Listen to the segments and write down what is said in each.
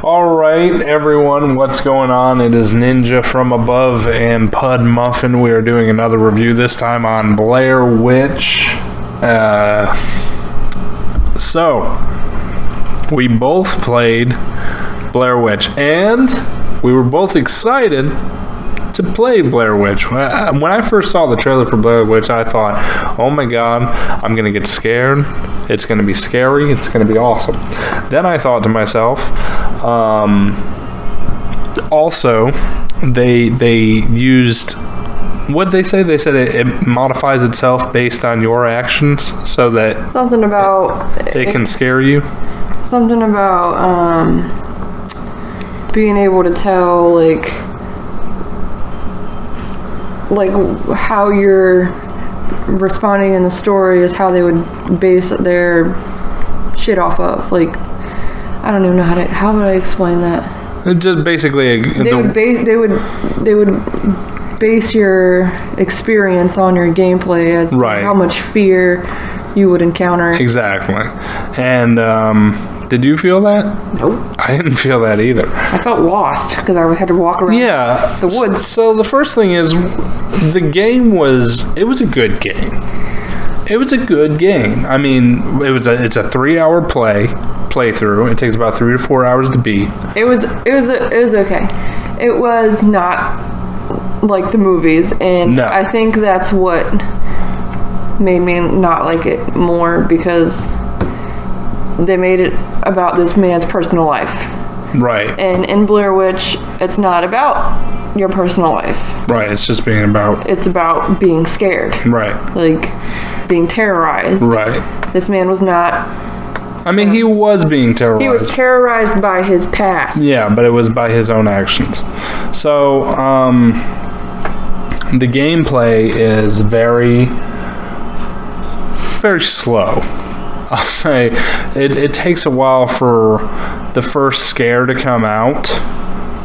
All right, everyone, what's going on? It is Ninja from Above and Pud Muffin. We are doing another review, this time on Blair Witch. So, we both played Blair Witch, and we were both excited to play Blair Witch. When I first saw the trailer for Blair Witch, I thought, oh my god, I'm going to get scared. It's going to be scary. It's going to be awesome. Then I thought to myself, also, they used, what'd they say? They said it modifies itself based on your actions so that something about it can scare you. Something about being able to tell like how you're responding in the story is how they would base their shit off of. Like, I don't even know how would I explain that? It just basically they would base your experience on your gameplay as to how much fear you would encounter. Exactly. And did you feel that? Nope. I didn't feel that either. I felt lost because I had to walk around the woods. So the first thing is, the game was a good game. It was a good game. I mean, it's a 3-hour playthrough. It takes about 3 to 4 hours to beat. It was okay. It was not like the movies, and no. I think that's what made me not like it more, because they made it about this man's personal life. Right. And in Blair Witch, it's not about your personal life. Right. It's just it's about being scared. Right. Like being terrorized. Right. This man was not. I mean, he was being terrorized. He was terrorized by his past. Yeah, but it was by his own actions. So, the gameplay is very, very slow. I'll say it takes a while for the first scare to come out.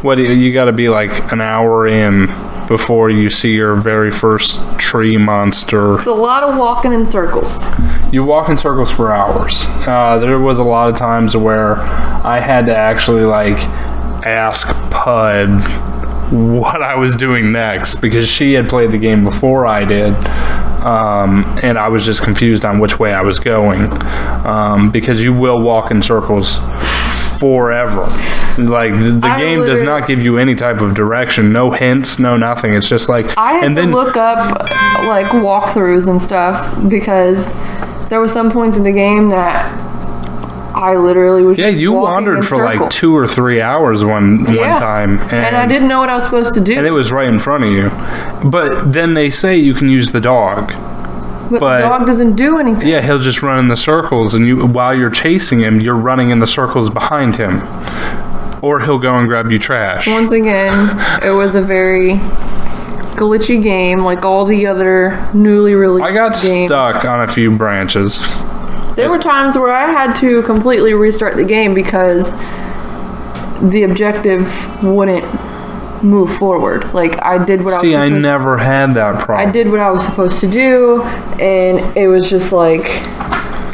You got to be like an hour in before you see your very first tree monster. It's a lot of walking in circles. You walk in circles for hours. There was a lot of times where I had to actually ask Pud what I was doing next, because she had played the game before I did. And I was just confused on which way I was going, because you will walk in circles forever. Like the game does not give you any type of direction, no hints, no nothing. It's just like I had to look up like walkthroughs and stuff, because there were some points in the game that I literally was just you wandered for like 2 or 3 hours one time, and I didn't know what I was supposed to do, and it was right in front of you. But then they say you can use the dog. But the dog doesn't do anything. Yeah, he'll just run in the circles, and while you're chasing him, you're running in the circles behind him. Or he'll go and grab you trash. Once again, it was a very glitchy game, like all the other newly released games. I got stuck on a few branches. There were times where I had to completely restart the game because the objective wouldn't move forward. Like, I did what I never had that problem. I did what I was supposed to do, and it was just like,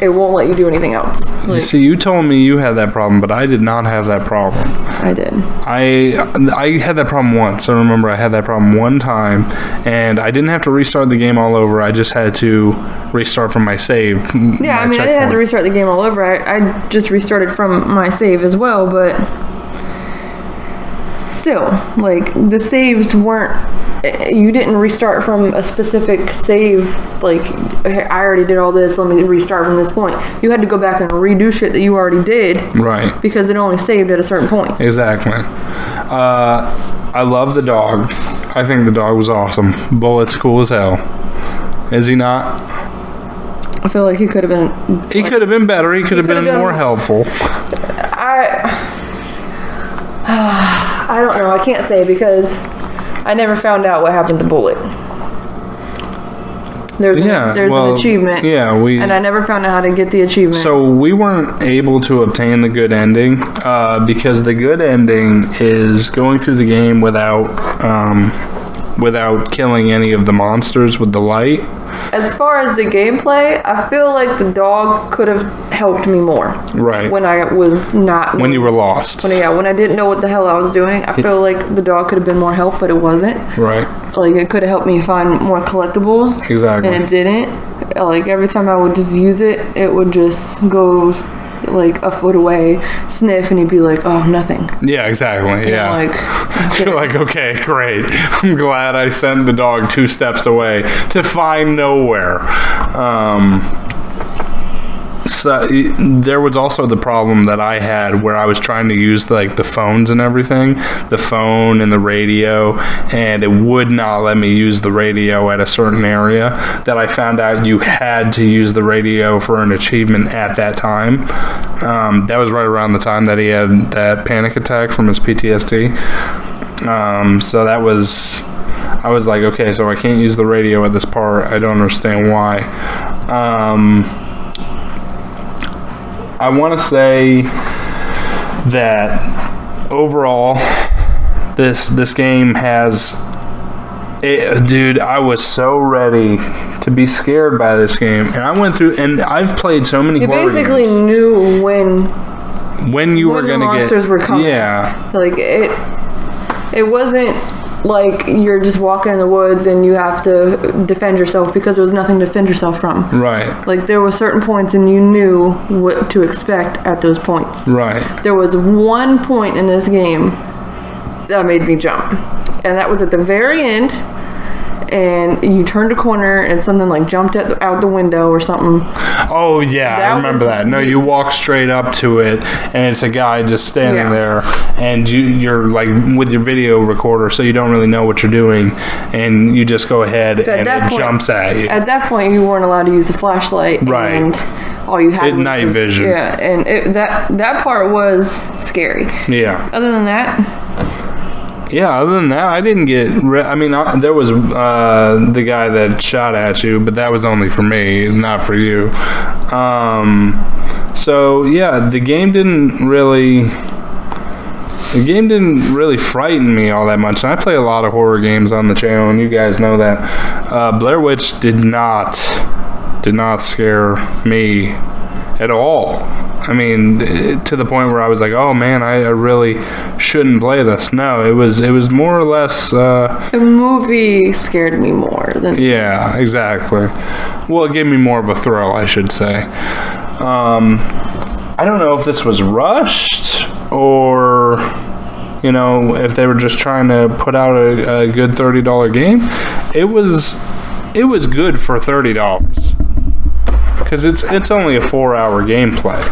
it won't let you do anything else. Like, you told me you had that problem, but I did not have that problem. I did. I had that problem once. I remember I had that problem one time, and I didn't have to restart the game all over. I just had to restart from my save. Yeah, I didn't have to restart the game all over. I just restarted from my save as well, but still, like, the saves weren't, you didn't restart from a specific save, like, I already did all this, let me restart from this point. You had to go back and redo shit that you already did. Right. Because it only saved at a certain point. Exactly. I love the dog. I think the dog was awesome. Bullet's cool as hell. Is he not? I feel like he could have been... He could have been better. He could have been more helpful. I don't know. I can't say, because I never found out what happened to Bullet. There's an achievement. Yeah, and I never found out how to get the achievement. So we weren't able to obtain the good ending, because the good ending is going through the game without without killing any of the monsters with the light. As far as the gameplay, I feel like the dog could have helped me more. Right. When I was not... When you were lost. When I didn't know what the hell I was doing, I feel like the dog could have been more help, but it wasn't. Right. Like, it could have helped me find more collectibles. Exactly. And it didn't. Like, every time I would just use it, it would just go... like a foot away, sniff, and he'd be like, "Oh, nothing." Yeah, exactly. Yeah. Like, okay. You're like, okay, great. I'm glad I sent the dog 2 steps away to find nowhere. So there was also the problem that I had where I was trying to use like the phones and everything, the phone and the radio, and it would not let me use the radio at a certain area that I found out you had to use the radio for an achievement at that time. That was right around the time that he had that panic attack from his PTSD. So that was, I was like, okay, so I can't use the radio at this part. I don't understand why. I want to say that overall, this game has... dude, I was so ready to be scared by this game. And I went through... And I've played so many horror games. You basically knew when you were going to get... monsters were coming. Yeah. Like, it wasn't... like you're just walking in the woods and you have to defend yourself because there was nothing to defend yourself from. Right. Like there were certain points and you knew what to expect at those points. Right. There was one point in this game that made me jump. And that was at the very end. And you turned a corner and something like jumped out the window or something. Oh, yeah, I remember that. No, you walk straight up to it, and it's a guy just standing there, and you're like with your video recorder, so you don't really know what you're doing, and you just go ahead and it jumps at you. At that point, you weren't allowed to use the flashlight. Right. And all you had was night vision. Yeah, and that part was scary. Yeah. Other than that... Yeah, other than that, I didn't get... there was the guy that shot at you, but that was only for me, not for you. So, yeah, the game didn't really frighten me all that much. And I play a lot of horror games on the channel, and you guys know that. Blair Witch did not scare me at all. I mean, to the point where I was like, oh man, I really shouldn't play this. No, it was more or less... the movie scared me more than... Yeah, exactly. Well, it gave me more of a thrill, I should say. I don't know if this was rushed or, if they were just trying to put out a good $30 game. It was good for $30. Because it's only a 4-hour gameplay.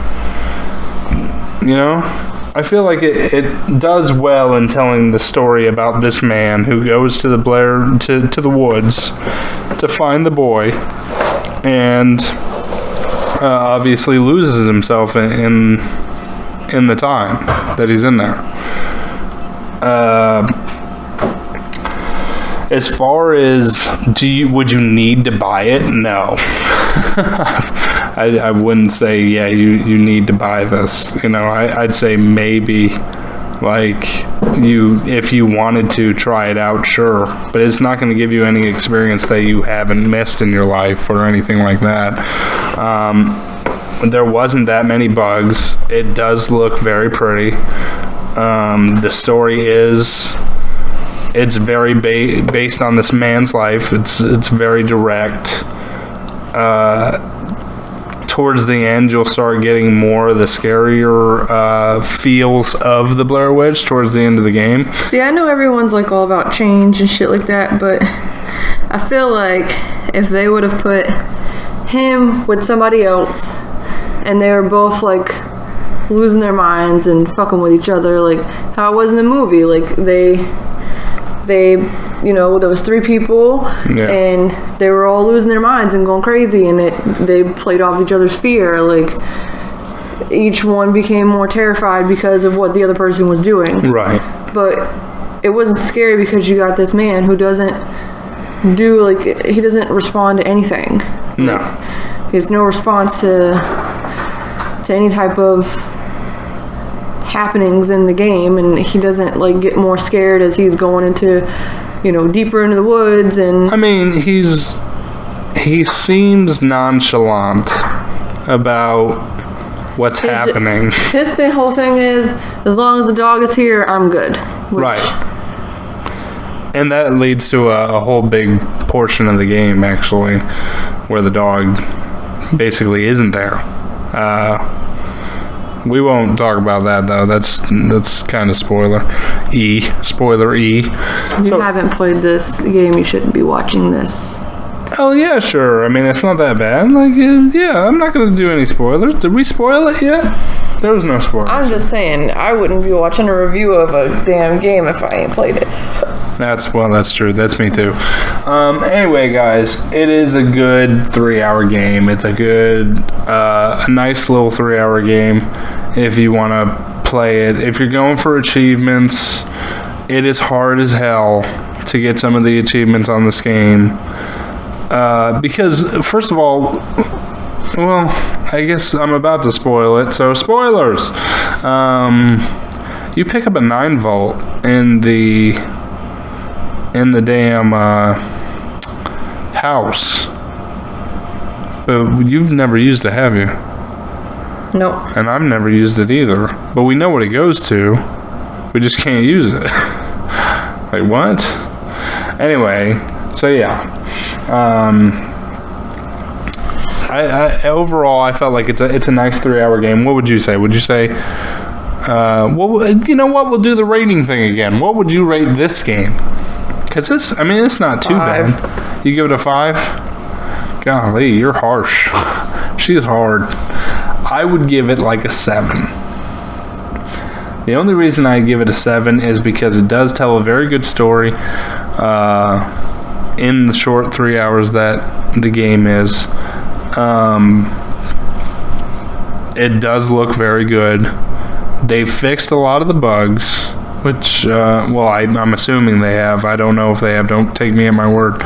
I feel like it does well in telling the story about this man who goes to the to the woods to find the boy, and obviously loses himself in the time that he's in there. As far as would you need to buy it? No. I wouldn't say, yeah, you need to buy this. I'd say maybe, like, if you wanted to try it out, sure. But it's not going to give you any experience that you haven't missed in your life or anything like that. There wasn't that many bugs. It does look very pretty. The story is... It's very based on this man's life. It's very direct. Towards the end, you'll start getting more of the scarier feels of the Blair Witch towards the end of the game. See, I know everyone's like all about change and shit like that, but I feel like if they would have put him with somebody else and they were both like losing their minds and fucking with each other, like how it was in the movie, like they there was 3 people and they were all losing their minds and going crazy, and they played off each other's fear. Like each one became more terrified because of what the other person was doing. Right. But it wasn't scary because you got this man who doesn't he doesn't respond to anything. No. He has no response to any type of happenings in the game, and he doesn't like get more scared as he's going into deeper into the woods and. I mean, he seems nonchalant about what's happening. His whole thing is, as long as the dog is here, I'm good. Right. And that leads to a whole big portion of the game, actually, where the dog basically isn't there. We won't talk about that, though. That's kind of spoiler E. If you haven't played this game, you shouldn't be watching this. Oh, yeah, sure. I mean, it's not that bad. Like, yeah, I'm not going to do any spoilers. Did we spoil it yet? There was no spoilers. I'm just saying, I wouldn't be watching a review of a damn game if I ain't played it. That's true. That's me too. Anyway, guys, it is a good 3-hour game. It's a nice little 3-hour game if you want to play it. If you're going for achievements, it is hard as hell to get some of the achievements on this game. Because, first of all, well, I guess I'm about to spoil it, so spoilers! You pick up a 9-volt in the damn house. But you've never used it, have you? No. And I've never used it either. But we know what it goes to. We just can't use it. Like, what? Anyway, so yeah. Overall, I felt like it's a nice 3-hour game. What would you say? Would you say, you know what? We'll do the rating thing again. What would you rate this game? Because it's not too 5. bad. You give it a 5? Golly, you're harsh. She is hard. I would give it like a 7. The only reason I give it a 7 is because it does tell a very good story in the short 3 hours that the game is. It does look very good. They fixed a lot of the bugs, which, I'm assuming they have. I don't know if they have. Don't take me at my word.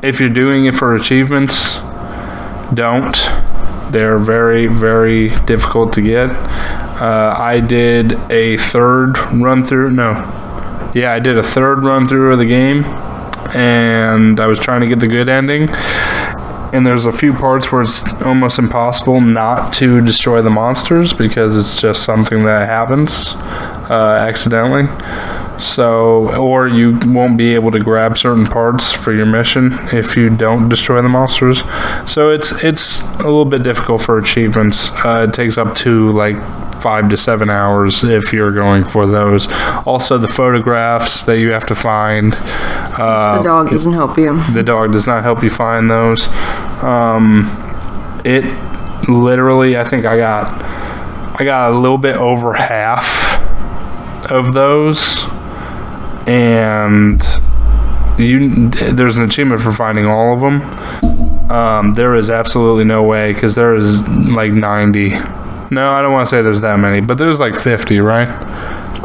If you're doing it for achievements, don't. They're very, very difficult to get. I did a third run through. I did a third run through of the game, and I was trying to get the good ending. And there's a few parts where it's almost impossible not to destroy the monsters because it's just something that happens accidentally. So, or you won't be able to grab certain parts for your mission if you don't destroy the monsters. So it's a little bit difficult for achievements. It takes up to like 5 to 7 hours if you're going for those. Also, the photographs that you have to find. The dog doesn't help you. The dog does not help you find those. It literally, I think I got a little bit over half of those. And there's an achievement for finding all of them. There is absolutely no way, because there is like 90. No, I don't want to say there's that many, but there's like 50, right?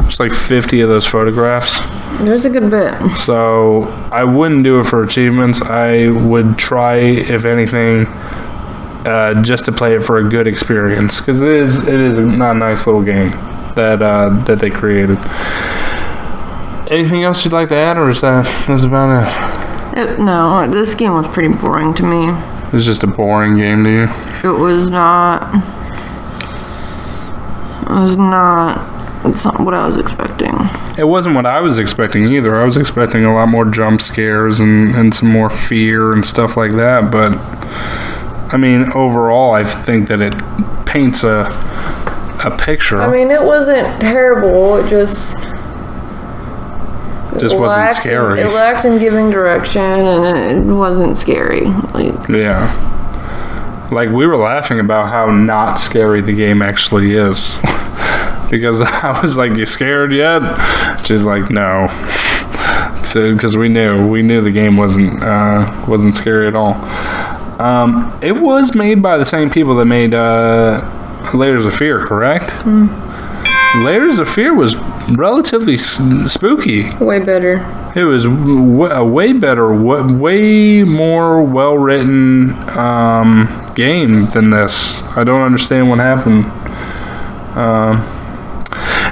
There's like 50 of those photographs. There's a good bit. So I wouldn't do it for achievements. I would try, if anything, just to play it for a good experience, because it is a nice little game that they created. Anything else you'd like to add, or that's about it? No, this game was pretty boring to me. It was just a boring game to you? It was not. It's not what I was expecting. It wasn't what I was expecting either. I was expecting a lot more jump scares and some more fear and stuff like that. But, I mean, overall, I think that it paints a picture. I mean, it wasn't terrible. It just wasn't scary. It lacked in giving direction, and it wasn't scary. Yeah. Like, we were laughing about how not scary the game actually is. Because I was like, "You scared yet?" She's like, "No." So, because we knew the game wasn't scary at all. It was made by the same people that made Layers of Fear, correct? Layers of Fear was relatively spooky. Way better. It was a way better, way more well-written game than this. I don't understand what happened.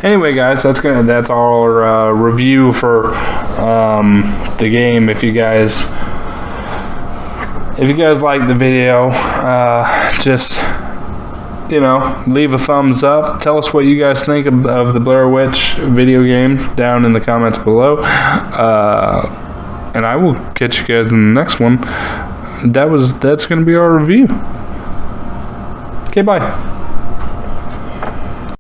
Anyway, guys, that's our review for the game. If you guys like the video, just leave a thumbs up. Tell us what you guys think of the Blair Witch video game down in the comments below. And I will catch you guys in the next one. That's going to be our review. Okay, bye.